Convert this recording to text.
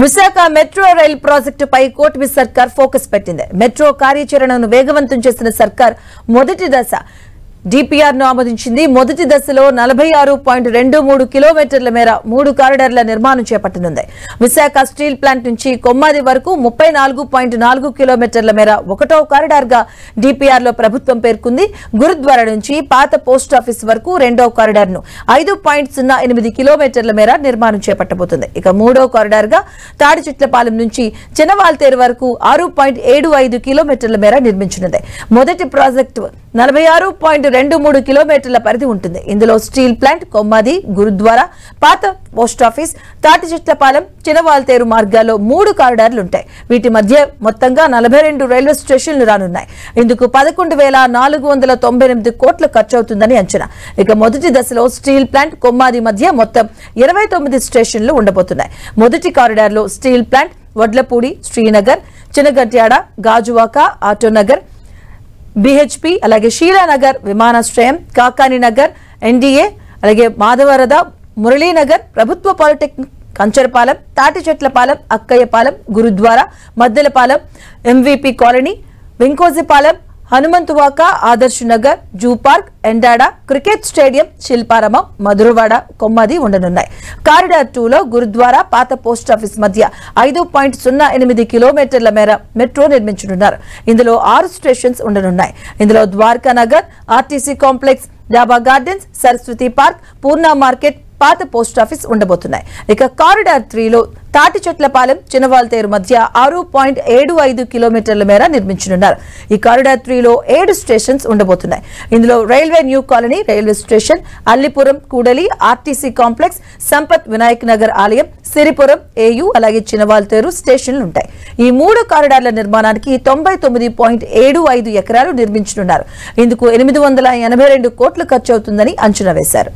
Visakha metro rail ప్రాజెక్టుపై కూటమి సర్కార్ ఫోకస్ పెట్టింది. మెట్రో కార్యాచరణను వేగవంతం చేసిన సర్కార్ మొదటి దశ డిపిఆర్ ను ఆమోదించింది. మొదటి దశలో 46.23 కిలోమీటర్ల మేర 3 కారిడార్ల నిర్మాణం చేపట్టనుంది. విశాఖ స్టీల్ ప్లాంట్ నుంచి కొమ్మాది వరకు 34.4 కిలోమీటర్ల మేర 1వ కారిడార్ గా డిపిఆర్ లో ప్రభుత్వం పేర్కొంది. గురుద్వారా నుంచి పాత పోస్టాఫీస్ వరకు 2వ కారిడార్ ను 5.08 కిలోమీటర్ల మేర నిర్మాణం చేపట్టబోతుంది. ఇక 3వ కారిడార్ గా తాడిచెట్లపాలెం నుంచి చినవాల్తేరు వరకు 6.75 కిలోమీటర్ల మేర నిర్మించనుంది. మొదటి ప్రాజెక్టు 46.23 కిలోమీటర్ల పరిధి ఉంటుంది. ఇందులో స్టీల్ ప్లాంట్, కొమ్మాది, గురుద్వారా, పాత పోస్టాఫీస్, తాటిచెట్లపాలెం, చినవాల్తేరు మార్గాల్లో 3 కారిడార్లు ఉంటాయి. వీటి మధ్య మొత్తంగా 42 రైల్వే స్టేషన్లు రానున్నాయి. ఇందుకు 11,498 కోట్లు ఖర్చవుతుందని అంచనా. ఇక మొదటి దశలో స్టీల్ ప్లాంట్, కొమ్మాది మధ్య మొత్తం 29 స్టేషన్లు ఉండబోతున్నాయి. మొదటి కారిడార్లో steel plant, Vadlapudi, Srinagar, Chinagantyada, Gajuwaka, Autonagar, BHP, అలాగే షీలానగర్, విమానాశ్రయం, కాకాని నగర్, ఎన్డీఏ, అలాగే మాధవరద, మురళీనగర్, ప్రభుత్వ polytechnic, Kancharapalem, Thatichetlapalem, Akkayyapalem, Gurudwara, Maddilapalem, MVP colony, Venkojipalem, Hanumanthuvaka, Adarsh Nagar, zoo park, Endada, cricket stadium, Shilparamam, Madhurawada, Kommadi ఉండనున్నాయి. కారిడార్ 2లో గురుద్వారా, పాత పోస్టాఫీస్ మధ్య 5.08 కిలోమీటర్ల మేర మెట్రో నిర్మించనున్నారు. ఇందులో 6 స్టేషన్స్ ఉండనున్నాయి. ఇందులో ద్వారకా నగర్, ఆర్టీసీ కాంప్లెక్స్, డాబా గార్డెన్స్, సరస్వతి పార్క్, పూర్ణ మార్కెట్, పాత పోస్టాఫీస్ ఉండబోతున్నాయి. ఇక కారిడార్ 3లో తాటిచెట్లపాలెం, చినవాల్తేరు మధ్య 6.75 కిలోమీటర్ల మేర నిర్మించనున్నారు. ఈ కారిడార్ 3లో 7 స్టేషన్స్ ఉండబోతున్నాయి. ఇందులో railway new colony, railway station, Allipuram, కూడలి, ఆర్టీసీ కాంప్లెక్స్, సంపత్ వినాయక్ నగర్ ఆలయం, సిరిపురం, ఏయూ, అలాగే చినవాల్తేరు స్టేషన్లు ఉంటాయి. ఈ 3 కారిడార్ల నిర్మాణానికి 99.75 ఎకరాలు నిర్మించనున్నారు. ఇందుకు 882 కోట్లు ఖర్చవుతుందని అంచనా వేశారు.